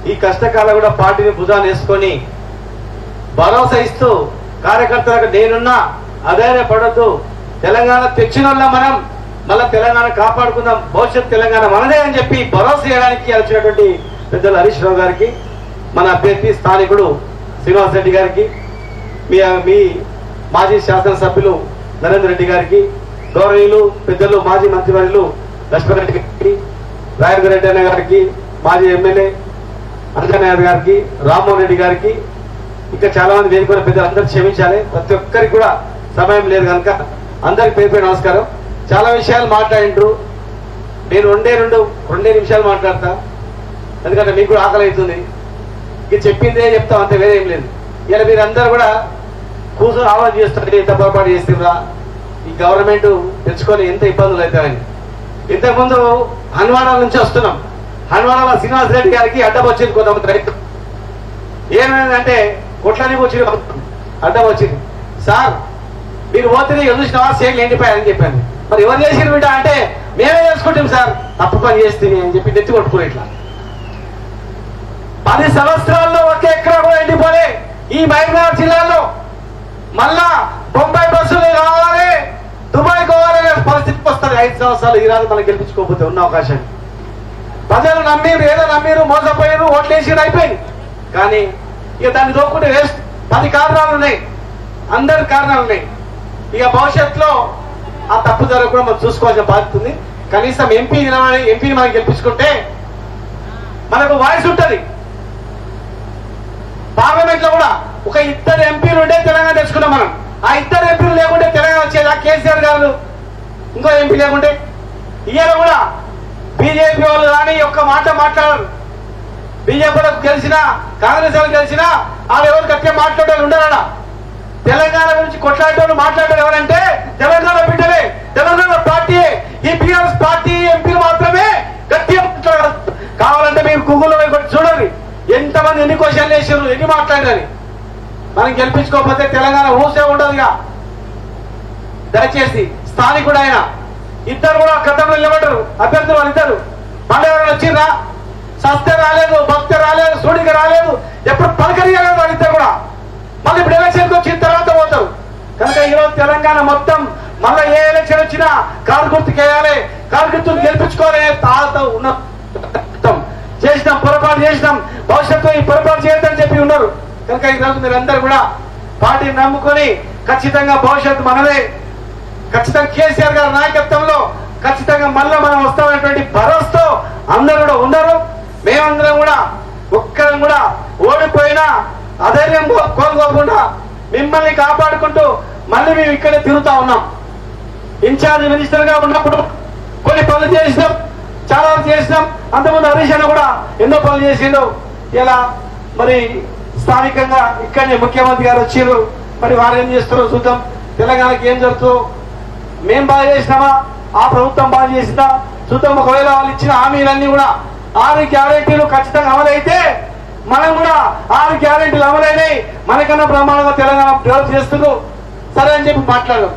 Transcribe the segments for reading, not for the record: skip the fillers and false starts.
ఈ కష్టకాలం కూడా పార్టీని భుజాన్ని వేసుకొని భరోసా ఇస్తూ కార్యకర్తలకు నేనున్నా అధైర్యపడద్దు, తెలంగాణ తెచ్చిన మనం మళ్ళా తెలంగాణ కాపాడుకుందాం, భవిష్యత్ తెలంగాణ మనదే అని చెప్పి భరోసా చేయడానికి వచ్చినటువంటి పెద్దలు హరీష్ రావు గారికి, మన అభ్యర్థి స్థానికుడు శ్రీనివాస్ రెడ్డి గారికి, మీ మాజీ శాసనసభ్యులు నరేందర్ రెడ్డి గారికి, గౌరవీయులు పెద్దలు మాజీ మంత్రివర్యులు లక్ష్మణరెడ్డి గారికి, రాజేంద్ర రెడ్డి అన్న గారికి, మాజీ ఎమ్మెల్యే అంజనాథ్ గారికి, రామ్మోహన్ రెడ్డి గారికి, ఇంకా చాలా మంది వేదికైన పెద్దలు అందరూ క్షమించాలి, ప్రతి ఒక్కరికి కూడా సమయం లేదు కనుక అందరికి పేరు పేరు నమస్కారం. చాలా విషయాలు మాట్లాడిండ్రు, నేను రెండే నిమిషాలు మాట్లాడతా, ఎందుకంటే మీకు కూడా ఆకలి అవుతుంది. ఇక చెప్పిందే చెప్తాం, అంతే, వేరే ఏం లేదు. ఇలా మీరందరూ కూడా కూర్చొని ఆలోచన చేస్తారు, ఎంత పొరపాటు చేస్తుందా, ఈ గవర్నమెంట్ తెచ్చుకొని ఎంత ఇబ్బందులు అవుతాయని. ఇంతకుముందు హన్వాడ నుంచి వస్తున్నాం, హన్వాడలో శ్రీనివాస్ రెడ్డి గారికి అడ్డం వచ్చింది కొంతమంది రైతు. ఏమైందంటే కొట్లని వచ్చింది, అడ్డం వచ్చింది. సార్ మీరు పోతే చూసినావా సేట్లు ఎండిపోయాయని చెప్పాను. మరి ఎవరు చేసిన బిడ్డ అంటే మేమే చేసుకుంటాం సార్, తప్పు పని చేస్తుంది అని చెప్పి నెత్తి కొట్టుకుని ఇట్లా 10 సంవత్సరాల్లో ఒక ఎకరా కూడా ఎండిపోలే ఈ మహబూబ్నగర్ జిల్లాలో. మళ్ళా బొంబాయి బస్సులు రావాలి, దుబాయ్ పోవాలనే పరిస్థితికి వస్తుంది 5 సంవత్సరాలు. ఈ రాజు మనం గెలిపించుకోకపోతే ఉన్న అవకాశాన్ని ప్రజలు నమ్మిరు, ఏదో నమ్మిరు, మోసపోయారు, ఓట్లు వేసి అయిపోయింది. కానీ ఇక దాన్ని దోక్కుంటే వేస్ట్. 10 కారణాలు ఉన్నాయి, అందరి కారణాలు ఉన్నాయి. ఇక భవిష్యత్తులో ఆ తప్పు జరగకుండా మనం చూసుకోవాల్సిన బాధ్యత ఉంది. కనీసం ఎంపీని మనం గెలిపించుకుంటే మనకు వాయిస్ ఉంటుంది. పార్లమెంట్ లో కూడా ఒక 2 ఎంపీలు ఉంటే తెలంగాణ తెచ్చుకున్నాం మనం. ఆ 2 ఎంపీలు లేకుంటే తెలంగాణ వచ్చేది. కేసీఆర్ గారు ఇంకో ఎంపీ లేకుంటే ఇయ్యాల కూడా బీజేపీ వాళ్ళు కానీ ఒక్క మాట మాట్లాడరు. బీజేపీలకు గెలిచినా కాంగ్రెస్ వాళ్ళు గెలిచినా వాళ్ళు ఎవరు గట్టిగా మాట్లాడారు ఉండరా? తెలంగాణ గురించి కొట్లాడేవాళ్ళు మాట్లాడారు ఎవరంటే తెలంగాణ బిడ్డలే, తెలంగాణ పార్టీయే. ఈ బీఆర్ఎస్ పార్టీ ఎంపీలు మాత్రమే గట్టిగా మాట్లాడారు. కావాలంటే మీరు గూగుల్లో చూడండి ఎంతమంది ఎన్ని క్వశ్చన్లు వేసారు, ఎన్ని మాట్లాడారు. మనం గెలిపించుకోకపోతే తెలంగాణ ఊసే ఉండదుగా. దయచేసి స్థానికుడు ఆయన ఇద్దరు కూడా గతంలో నిలబడ్డారు అభ్యర్థులు. వాళ్ళిద్దరు పండుగ వచ్చిందా, సస్తే రాలేదు, భక్తి రాలేదు, సూడికి రాలేదు, ఎప్పుడు పలకరియలేదు వాళ్ళిద్దరు కూడా. మళ్ళీ ఇప్పుడు ఎలక్షన్కి వచ్చిన తర్వాత పోతారు. కనుక ఈరోజు తెలంగాణ మొత్తం మళ్ళీ ఏ ఎలక్షన్ వచ్చినా కారు గుర్తుకు వేయాలి, కారు గుర్తును గెలిపించుకోవాలి. తాత ఉన్న చేసినాం, పొరపాటు చేసినాం, భవిష్యత్తులో ఈ పొరపాటు చేయొద్దని చెప్పి ఉన్నారు. కనుక ఈరోజు మీరందరూ కూడా పార్టీని నమ్ముకొని ఖచ్చితంగా భవిష్యత్తు మనదే, ఖచ్చితంగా కేసీఆర్ గారి నాయకత్వంలో ఖచ్చితంగా మళ్ళీ మనం వస్తామనేటువంటి భరోసాతో అందరూ కూడా ఉన్నారు. మేమందరం కూడా ఒక్కరం కూడా ఓడిపోయినా అధైర్యం కోల్పోకుండా మిమ్మల్ని కాపాడుకుంటూ మళ్ళీ మేము ఇక్కడే తిరుగుతా ఉన్నాం. ఇన్ఛార్జ్ మినిస్టర్ గా ఉన్నప్పుడు కొన్ని పనులు చేసినాం, చాలా చేసినాం. అంతకుముందు హరీష్ అన్న కూడా ఎన్నో పనులు చేసిండు. ఇలా మరి స్థానికంగా ఇక్కడనే ముఖ్యమంత్రి గారు వచ్చారు, మరి వారు ఏం చేస్తారో చూద్దాం. తెలంగాణకి ఏం జరుగుతుందో, మేం బాగా చేసినామా, ఆ ప్రభుత్వం బాగా చేసిందా చూద్దాం. ఒకవేళ వాళ్ళు ఇచ్చిన హామీలన్నీ కూడా 6 గ్యారెంటీలు ఖచ్చితంగా అమలైతే మనం కూడా 6 గ్యారెంటీలు అమలైనాయి, మనకన్నా బ్రహ్మాండంగా తెలంగాణ డెవలప్ చేస్తున్నారు సరే అని చెప్పి మాట్లాడదాం.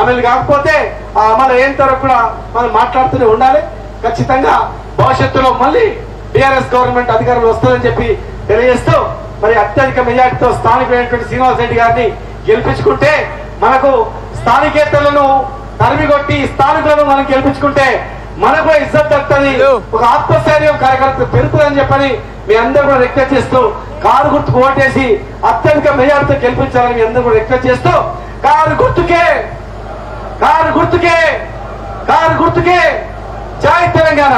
అమలు కాకపోతే ఆ అమలు అయిన వరకు కూడా మనం మాట్లాడుతూనే ఉండాలి. ఖచ్చితంగా భవిష్యత్తులో మళ్ళీ టీఆర్ఎస్ గవర్నమెంట్ అధికారులు వస్తుందని చెప్పి తెలియజేస్తూ మరి అత్యధిక మెజార్టీతో స్థానికులైనటువంటి శ్రీనివాస్ రెడ్డి గారిని గెలిపించుకుంటే మనకు స్థానికేతరులను తరిమికొట్టి స్థానికులను మనం గెలిపించుకుంటే మనకు కూడా ఇజ్జత్ దక్కుతుంది, ఒక ఆత్మస్థైర్యం కార్యకర్త పెరుగుతుందని చెప్పని మీ అందరూ కూడా రిక్వెస్ట్ చేస్తూ కారు గుర్తుకు ఓటేసి అత్యధిక మెజార్టీతో గెలిపించాలని మీ అందరూ కూడా రిక్వెస్ట్ చేస్తూ కారు గుర్తుకే, కారు గుర్తుకే, కారు గుర్తుకే, జై తెలంగాణ.